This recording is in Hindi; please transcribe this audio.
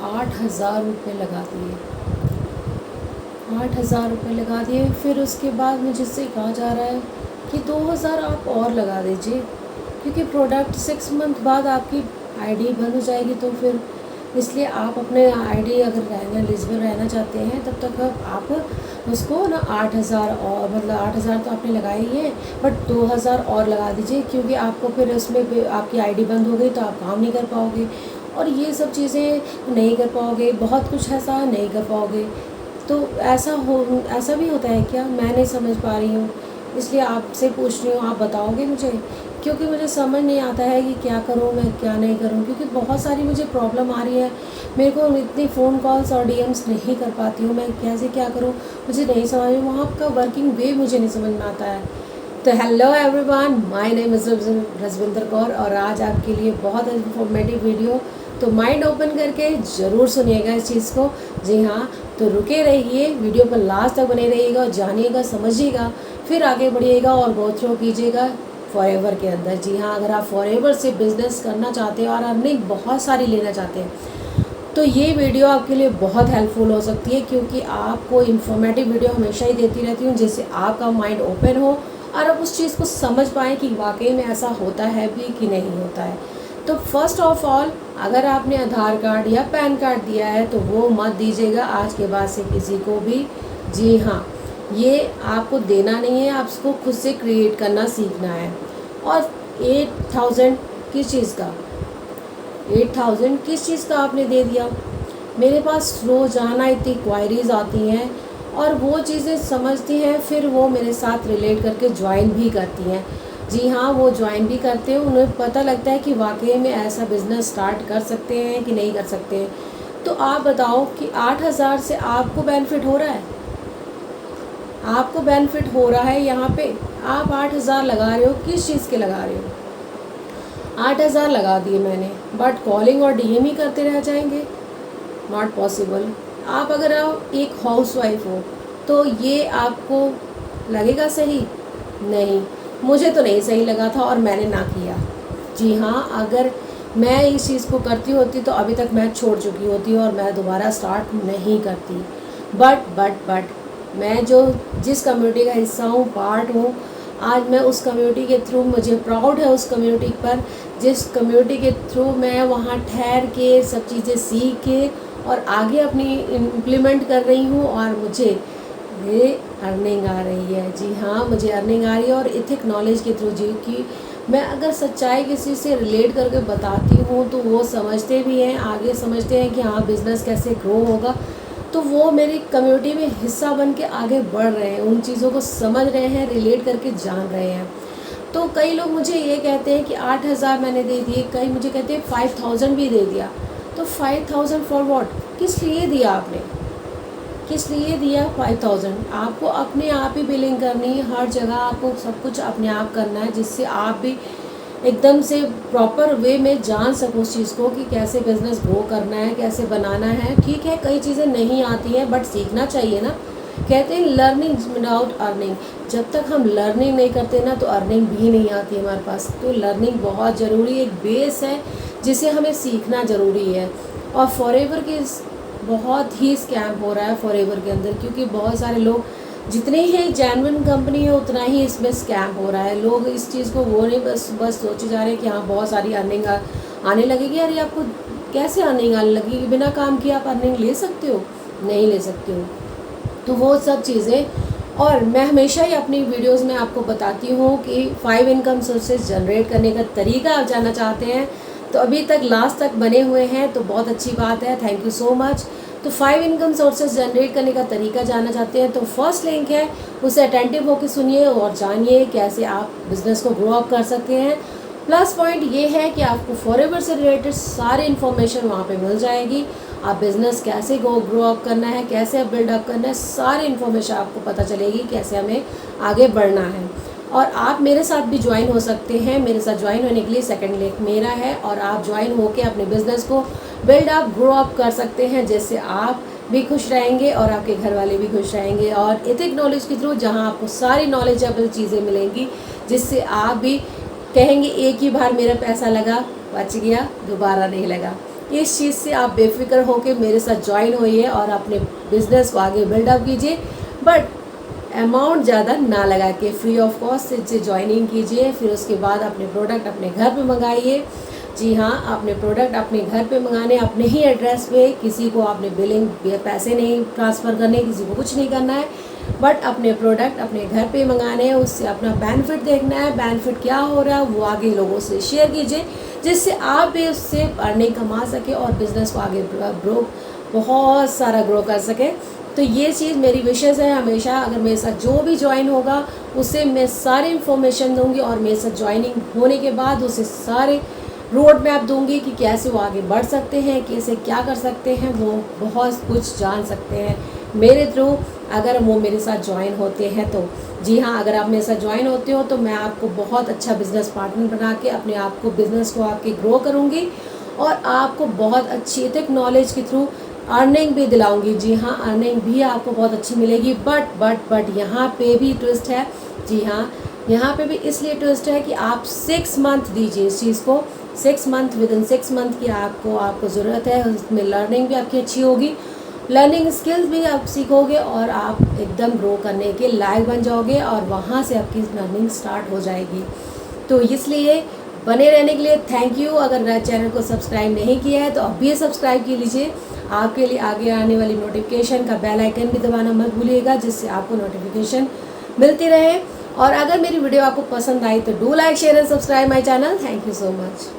8,000 रुपये लगा दिए, 8,000 रुपये लगा दिए। फिर उसके बाद मुझसे कहा जा रहा है कि 2,000 आप और लगा दीजिए, क्योंकि प्रोडक्ट 6 मंथ बाद आपकी आईडी बंद हो जाएगी। तो फिर इसलिए आप अपने आईडी अगर एलिजिबल रहना चाहते हैं तब तक आप उसको ना 8,000 और मतलब 8,000 तो आपने लगाए ही है, बट 2,000 और लगा दीजिए, क्योंकि आपको फिर उसमें आपकी आईडी बंद हो गई तो आप काम नहीं कर पाओगे और ये सब चीज़ें नहीं कर पाओगे, बहुत कुछ ऐसा नहीं कर पाओगे। तो ऐसा भी होता है क्या? मैं नहीं समझ पा रही हूँ, इसलिए आपसे पूछ रही हूँ, आप बताओगे मुझे, क्योंकि मुझे समझ नहीं आता है कि क्या करूँ मैं क्या नहीं करूँ, क्योंकि बहुत सारी मुझे प्रॉब्लम आ रही है। मेरे को इतनी फ़ोन कॉल्स और डीएम्स नहीं कर पाती हूँ, मैं कैसे क्या करूँ मुझे नहीं समझ में, वहाँ का वर्किंग वे मुझे नहीं समझ में आता है। तो hello everyone, my name is Rajwinder Kaur और आज आपके लिए बहुत इन्फॉर्मेटिव वीडियो, तो माइंड ओपन करके ज़रूर सुनिएगा इस चीज़ को। जी हाँ, तो रुके रहिए, वीडियो पर लास्ट तक बने रहिएगा और जानिएगा, समझिएगा, फिर आगे बढ़िएगा और गो थ्रू कीजिएगा फॉरएवर के अंदर। जी हाँ, अगर आप फॉरएवर से बिज़नेस करना चाहते हो और अर्निंग बहुत सारी लेना चाहते हैं तो ये वीडियो आपके लिए बहुत हेल्पफुल हो सकती है, क्योंकि आपको इन्फॉर्मेटिव वीडियो हमेशा ही देती रहती हूँ जिससे आपका माइंड ओपन हो और आप उस चीज़ को समझ पाएँ कि वाकई में ऐसा होता है भी कि नहीं होता है। तो फर्स्ट ऑफ ऑल, अगर आपने आधार कार्ड या पैन कार्ड दिया है तो वो मत दीजिएगा आज के बाद से किसी को भी। जी हाँ, ये आपको देना नहीं है, आप उसको खुद से क्रिएट करना सीखना है। और 8,000 किस चीज़ का 8,000 किस चीज़ का आपने दे दिया? मेरे पास रोज़ाना इतनी क्वायरीज़ आती हैं और वो चीज़ें समझती हैं, फिर वो मेरे साथ रिलेट करके ज्वाइन भी करती हैं। जी हाँ, वो ज्वाइन भी करते हैं, उन्हें पता लगता है कि वाकई में ऐसा बिज़नेस स्टार्ट कर सकते हैं कि नहीं कर सकते हैं। तो आप बताओ कि 8,000 से आपको बेनिफिट हो रहा है? आपको बेनिफिट हो रहा है यहाँ पे? आप 8,000 लगा रहे हो, किस चीज़ के लगा रहे हो? 8,000 लगा दिए मैंने, बट कॉलिंग और डीएम ही करते रह जाएंगे? Not possible. आप अगर एक हाउसवाइफ हो तो ये आपको लगेगा सही? नहीं, मुझे तो नहीं सही लगा था और मैंने ना किया। जी हाँ, अगर मैं इस चीज़ को करती होती तो अभी तक मैं छोड़ चुकी होती और मैं दोबारा स्टार्ट नहीं करती। बट मैं जिस कम्युनिटी का हिस्सा हूँ, पार्ट हूँ, आज मैं उस कम्युनिटी के थ्रू, मुझे प्राउड है उस कम्युनिटी पर, जिस कम्युनिटी के थ्रू मैं वहाँ ठहर के सब चीज़ें सीख के और आगे अपनी इम्प्लीमेंट कर रही हूँ और मुझे ये अर्निंग आ रही है। जी हाँ, मुझे अर्निंग आ रही है और इथिक नॉलेज के थ्रू, जी कि मैं अगर सच्चाई किसी से रिलेट करके बताती हूँ तो वो समझते भी हैं, आगे समझते हैं कि हाँ बिज़नेस कैसे ग्रो होगा, तो वो मेरी कम्युनिटी में हिस्सा बन के आगे बढ़ रहे हैं, उन चीज़ों को समझ रहे हैं, रिलेट करके जान रहे हैं। तो कई लोग मुझे ये कहते हैं कि 8,000 मैंने दे दिए, कई मुझे कहते हैं 5,000 भी दे दिया। तो 5,000 फॉर व्हाट? किस लिए दिया आपने? किस लिए दिया 5,000? आपको अपने आप ही बिलिंग करनी है, हर जगह आपको सब कुछ अपने आप करना है, जिससे आप भी एकदम से प्रॉपर वे में जान सको उस चीज़ को कि कैसे बिज़नेस ग्रो करना है, कैसे बनाना है। ठीक है, कई चीज़ें नहीं आती हैं बट सीखना चाहिए ना। कहते हैं लर्निंग विदाउट अर्निंग, जब तक हम लर्निंग नहीं करते ना तो अर्निंग भी नहीं आती हमारे पास। तो लर्निंग बहुत ज़रूरी, एक बेस है जिसे हमें सीखना ज़रूरी है। और फॉरएवर के बहुत ही स्कैम हो रहा है फॉरएवर के अंदर, क्योंकि बहुत सारे लोग, जितनी ही जेन्युइन कंपनी है उतना ही इसमें स्कैम हो रहा है। लोग इस चीज़ को वो नहीं बस सोचे जा रहे हैं कि हाँ बहुत सारी अर्निंग आने लगेगी। अरे आपको कैसे अर्निंग आने लगेगी? बिना काम किए आप अर्निंग ले सकते हो? नहीं ले सकते हो। तो वो सब चीज़ें, और मैं हमेशा ही अपनी वीडियोस में आपको बताती हूँ कि 5 इनकम सोर्सेज जनरेट करने का तरीका आप जानना चाहते हैं तो अभी तक लास्ट तक बने हुए हैं तो बहुत अच्छी बात है, थैंक यू सो मच। तो 5 इनकम सोर्सेज जनरेट करने का तरीका जानना चाहते हैं तो फर्स्ट लिंक है, उसे अटेंटिव होकर सुनिए और जानिए कैसे आप बिज़नेस को ग्रो अप कर सकते हैं। प्लस पॉइंट ये है कि आपको फॉरएवर से रिलेटेड सारी इन्फॉर्मेशन वहाँ पे मिल जाएगी। आप बिज़नेस कैसे ग्रो अप करना है, कैसे बिल्डअप करना है, सारी इन्फॉर्मेशन आपको पता चलेगी कैसे हमें आगे बढ़ना है। और आप मेरे साथ भी ज्वाइन हो सकते हैं। मेरे साथ ज्वाइन होने के लिए सेकंड लिंक मेरा है और आप ज्वाइन होकर अपने बिज़नेस को बिल्ड अप ग्रो अप कर सकते हैं, जिससे आप भी खुश रहेंगे और आपके घर वाले भी खुश रहेंगे। और एथिक नॉलेज के थ्रू जहां आपको सारी नॉलेजेबल चीज़ें मिलेंगी, जिससे आप भी कहेंगे एक ही बार मेरा पैसा लगा, बच गया, दोबारा नहीं लगा। इस चीज़ से आप बेफिक्र होकर मेरे साथ ज्वाइन होइए और अपने बिजनेस को आगे बिल्डअप कीजिए, बट अमाउंट ज़्यादा ना लगा के फ्री ऑफ कॉस्ट से ज्वाइनिंग कीजिए। फिर उसके बाद अपने प्रोडक्ट अपने घर पे मंगाइए। जी हाँ, अपने प्रोडक्ट अपने घर पे मंगाने, अपने ही एड्रेस पे, किसी को आपने बिलिंग पैसे नहीं ट्रांसफ़र करने, किसी को कुछ नहीं करना है, बट अपने प्रोडक्ट अपने घर पे मंगाने हैं। उससे अपना बेनिफिट देखना है, बेनिफिट क्या हो रहा है वो आगे लोगों से शेयर कीजिए, जिससे आप भी उससे अर्निंग कमा सके और बिज़नेस को आगे बहुत सारा ग्रो कर सके। तो ये चीज़ मेरी विशेष है हमेशा। अगर मेरे साथ जो भी ज्वाइन होगा उसे मैं सारी इन्फॉर्मेशन दूंगी और मेरे साथ ज्वाइनिंग होने के बाद उसे सारे रोड मैप दूंगी कि कैसे वो आगे बढ़ सकते हैं, कैसे क्या कर सकते हैं, वो बहुत कुछ जान सकते हैं मेरे थ्रू अगर वो मेरे साथ ज्वाइन होते हैं तो। जी हाँ, अगर आप मेरे साथ ज्वाइन होते हो तो मैं आपको बहुत अच्छा बिज़नेस पार्टनर बना के अपने आप को, बिज़नेस को आपके ग्रो करूँगी और आपको बहुत अच्छी एथिक नॉलेज के थ्रू अर्निंग भी दिलाऊंगी। जी हाँ, अर्निंग भी आपको बहुत अच्छी मिलेगी, बट यहाँ पे भी ट्विस्ट है। जी हाँ, यहाँ पे भी इसलिए ट्विस्ट है कि आप 6 मंथ दीजिए इस चीज़ को। 6 मंथ, विद इन 6 मंथ की आपको ज़रूरत है। उसमें लर्निंग भी आपकी अच्छी होगी, लर्निंग स्किल्स भी आप सीखोगे और आप एकदम ग्रो करने के लायक बन जाओगे और वहाँ से आपकी लर्निंग स्टार्ट हो जाएगी। तो इसलिए बने रहने के लिए थैंक यू। अगर चैनल को सब्सक्राइब नहीं किया है तो अभी सब्सक्राइब कर लीजिए। आपके लिए आगे आने वाली नोटिफिकेशन का बेल आइकन भी दबाना मत भूलिएगा, जिससे आपको नोटिफिकेशन मिलती रहे। और अगर मेरी वीडियो आपको पसंद आई तो do like, share and subscribe my channel. Thank you so much.